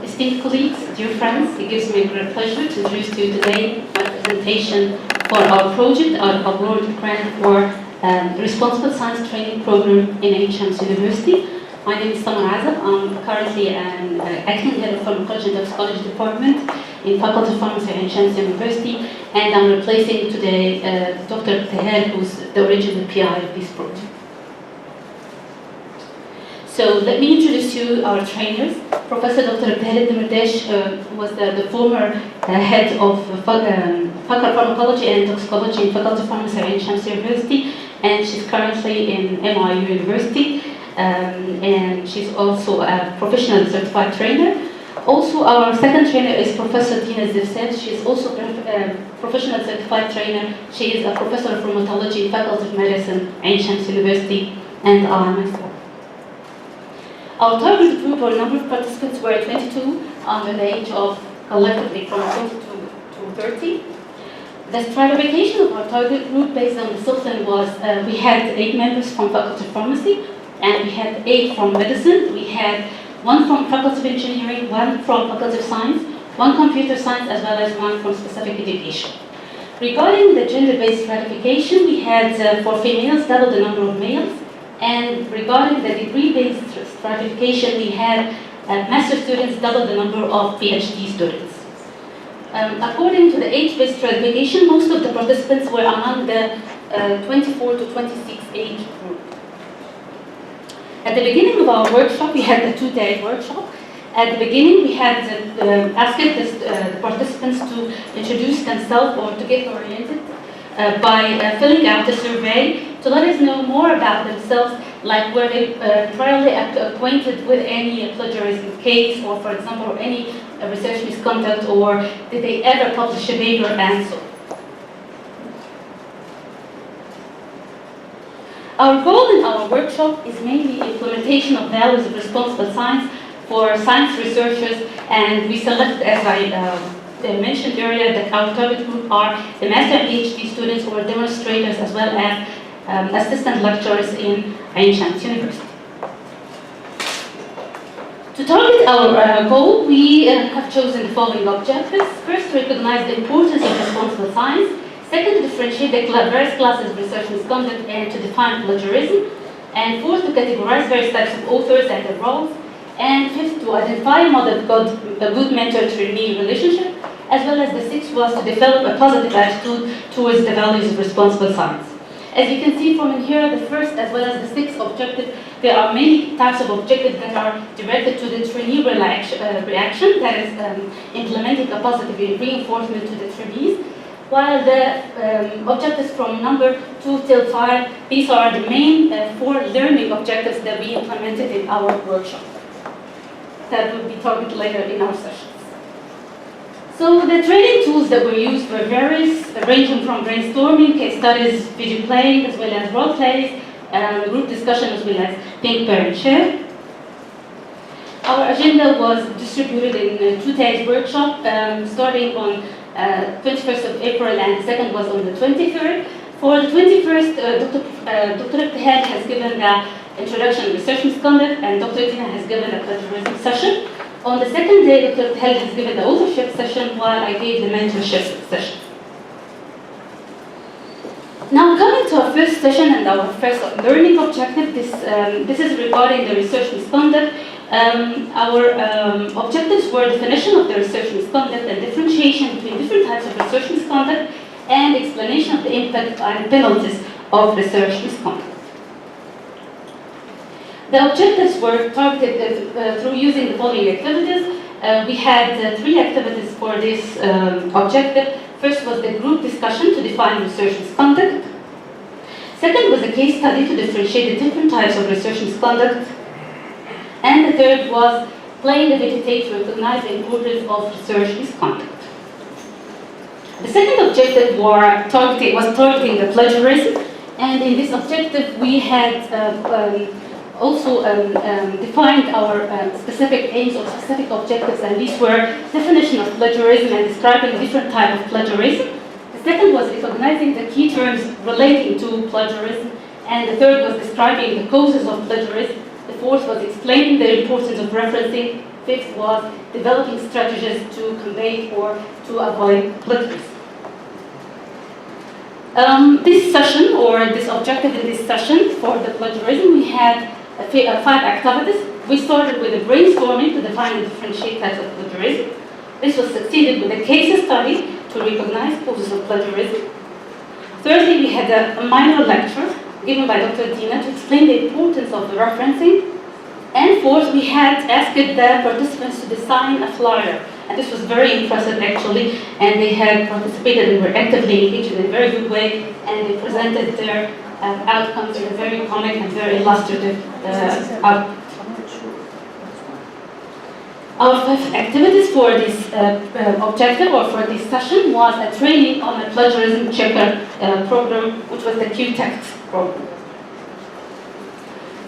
Esteemed colleagues, dear friends, it gives me a great pleasure to introduce to you today my presentation for our project, our award grant for Responsible Science Training Program in Ain Shams University. My name is Samar. I'm currently an acting head of Pharmacology and Toxicology Department in Faculty of Pharmacy at Ain Shams University, and I'm replacing today Dr. Ebtehal, who's the original PI of this project. So let me introduce you our trainers. Professor Dr. Ebtehal Demersash was the former head of Faculty of Pharmacology and Toxicology in Faculty of Pharmacy at Ain Shams University, and she's currently in MIU University, and she's also a professional certified trainer. Also, our second trainer is Professor Demersash. She is also a professional certified trainer. She is a professor of rheumatology, Faculty of Medicine, Ain Shams University, and I myself. Our target group or number of participants were 22 under the age of collectively from 22 to 30. The stratification of our target group based on the discipline was we had 8 members from Faculty of Pharmacy, and we had 8 from Medicine. We had 1 from Faculty of Engineering, 1 from Faculty of Science, 1 Computer Science, as well as 1 from Specific Education. Regarding the gender-based stratification, we had for females double the number of males. And regarding the degree-based stratification, we had master students double the number of PhD students. According to the age-based stratification, most of the participants were among the 24 to 26 age group. At the beginning of our workshop, we had a 2-day workshop. At the beginning, we had asked the participants to introduce themselves or to get oriented by filling out a survey to let us know more about themselves, like were they priorly acquainted with any plagiarism case, or for example, any research misconduct, or did they ever publish a paper, and so on. Our goal in our workshop is mainly implementation of values of responsible science for science researchers, and we select, as I mentioned earlier, that our target group are the master and PhD students or demonstrators, as well as assistant lecturers in Ain Shams University. To target our goal, we have chosen the following objectives. First, to recognize the importance of responsible science. Second, to differentiate the various classes of research misconduct and to define plagiarism. And fourth, to categorize various types of authors and their roles. And fifth, to identify a model called a good mentor-trainee relationship. As well as the sixth was to develop a positive attitude towards the values of responsible science. As you can see from in here, the first as well as the sixth objective, there are many types of objectives that are directed to the trainee reaction, that is implementing a positive reinforcement to the trainees, while the objectives from number 2 till 5, these are the main 4 learning objectives that we implemented in our workshop that will be targeted later in our sessions. So the training tools that were used were various, ranging from brainstorming, case studies, video playing, as well as role plays, group discussion, as well as think, pair, and share. Our agenda was distributed in 2 days workshop, starting on 21st of April, and the second was on the 23rd. For the 21st, Dr. Ebtehal has given the introduction to research misconduct, and Dr. Tina has given a plagiarism session. On the second day, Dr. Ebtehal has given the authorship session, while I gave the mentorship session. Now, coming to our first session and our first learning objective, this is regarding the research misconduct. Our objectives were definition of the research misconduct and differentiation between different types of research misconduct and explanation of the impact and penalties of research misconduct. The objectives were targeted through using the following activities. We had 3 activities for this objective. First was the group discussion to define research misconduct. Second was a case study to differentiate the different types of research misconduct. And the third was playing the videotape to recognize the importance of research misconduct. The second objective was targeting the plagiarism, and in this objective we had also defined our specific aims or specific objectives, and these were definition of plagiarism and describing different types of plagiarism. The second was recognizing the key terms relating to plagiarism, And the third was describing the causes of plagiarism. The fourth was explaining the importance of referencing. Fifth was developing strategies to combat or to avoid plagiarism. This session, or this objective in this session for the plagiarism, we had 5 activities. We started with a brainstorming to define and differentiate types of plagiarism. This was succeeded with a case study to recognize causes of plagiarism. Thirdly, we had a minor lecture given by Dr. Dina to explain the importance of the referencing. And fourth, we had asked the participants to design a flyer. And this was very impressive, actually. And they had participated and were actively engaged in a very good way. And they presented their outcomes in a very comic and very illustrative output. Our 5 activities for this objective or for this session was a training on a plagiarism checker program, which was the Q-Text program.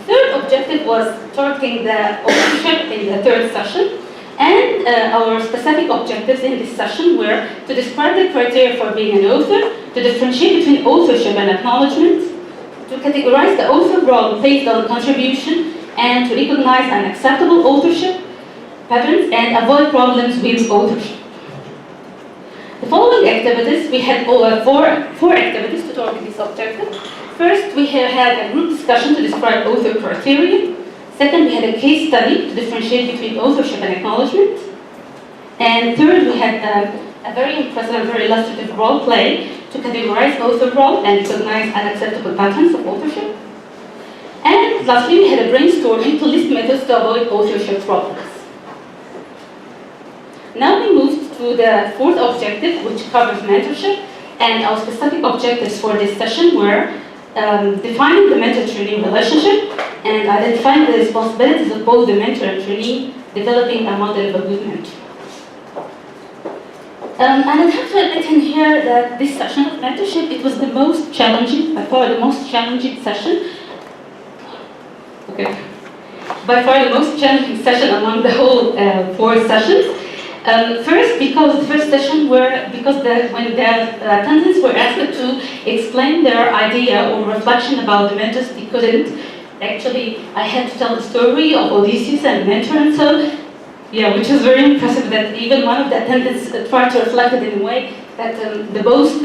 Third objective was targeting the authorship in the third session. And our specific objectives in this session were to describe the criteria for being an author, to differentiate between authorship and acknowledgement, to categorize the author role based on contribution, and to recognize unacceptable authorship patterns and avoid problems with authorship. The following activities, we had four activities to target this objective. First, we had a group discussion to describe author criteria. Second, we had a case study to differentiate between authorship and acknowledgement. And third, we had a very impressive and very illustrative role play to categorize author role and recognize unacceptable patterns of authorship. And lastly, we had a brainstorming to list methods to avoid authorship problems. Now we moved to the fourth objective, which covers mentorship, and our specific objectives for this session were defining the mentor-trainee relationship and identifying the responsibilities of both the mentor and trainee, developing a model of a good mentor. And I'd have to admit in here that this session of mentorship, it was the most challenging, by far the most challenging session. Okay. By far the most challenging session among the whole 4 sessions. First, because the first session when the attendants were asked to explain their idea or reflection about the mentors, they couldn't. Actually, I had to tell the story of Odysseus and mentor, and so, yeah, which is very impressive that even one of the attendants tried to reflect it in a way that the most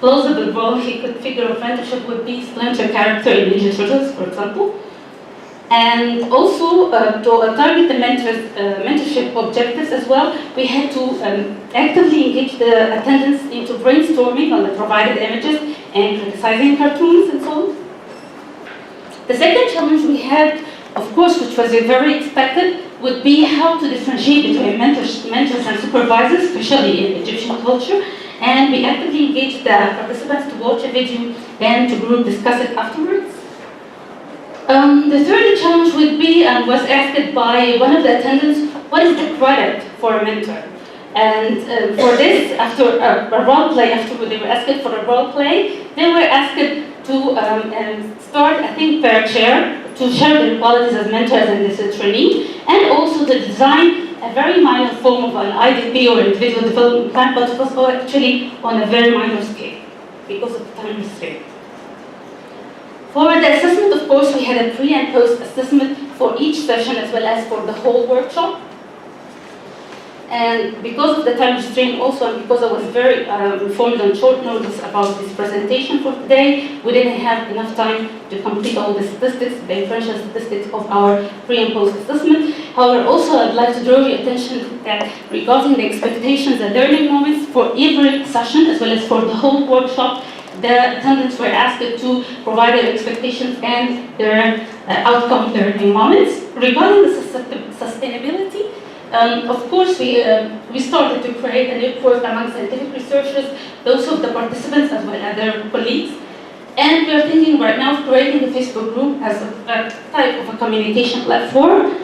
plausible role he could figure of mentorship would be Splinter character in Ninja Turtles, for example. And also, to target the mentorship objectives as well, we had to actively engage the attendants into brainstorming on the provided images and criticizing cartoons and so on. The second challenge we had, of course, which was very expected, would be how to differentiate between mentors and supervisors, especially in Egyptian culture. And we actively engaged the participants to watch a video and to group discuss it afterwards. The third challenge would be, and was asked by one of the attendants, what is the credit for a mentor? And for this, after a role play, after they were asked for a role play, they were asked to start, I think, per chair, to share their qualities as mentors and as a trainee, and also to design a very minor form of an IDP or individual development plan, but it was actually on a very minor scale because of the time restraint. For the assessment, of course, we had a pre and post assessment for each session as well as for the whole workshop. And because of the time restraint also, and because I was very informed on short notice about this presentation for today, we didn't have enough time to complete all the statistics, the inferential statistics of our pre and post assessment. However, also I'd like to draw your attention that regarding the expectations and learning moments for every session as well as for the whole workshop, the attendants were asked to provide their expectations and their outcome learning moments. Regarding the sustainability, of course, we started to create a network among scientific researchers, those of the participants as well as their colleagues. And we are thinking right now of creating a Facebook group as a type of a communication platform.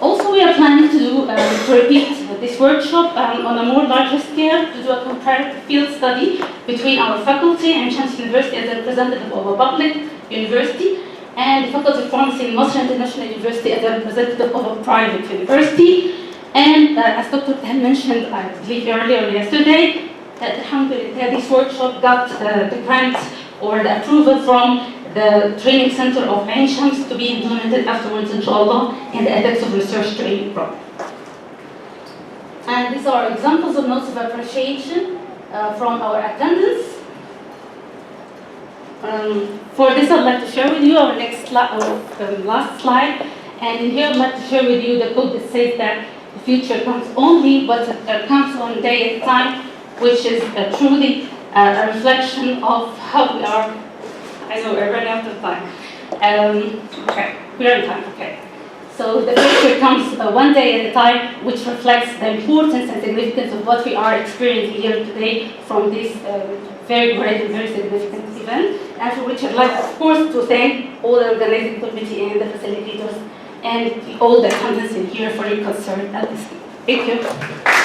Also, we are planning to repeat this workshop on a more larger scale, to do a comparative field study between our faculty and Shams University as a representative of a public university, and the Faculty of Pharmacy in Masr International University as a representative of a private university. And as Dr. Ebtehal mentioned, I believe earlier yesterday, that alhamdulillah, this workshop got the grant or the approval from the training center of Ain Shams to be implemented afterwards, inshallah, in the ethics of research training program. And these are examples of notes of appreciation from our attendants. For this, I'd like to share with you our last slide. And in here, I'd like to share with you the quote that says that the future comes only, but it comes one day at a time, which is truly a reflection of how we are. I know we're running out of time. Okay, we're on time, okay. So the future comes one day at a time, which reflects the importance and significance of what we are experiencing here today from this very great and very significant event. And for which I'd like, of course, to thank all the organizing committee and the facilitators and all the attendants in here for your concern at this. Thank you.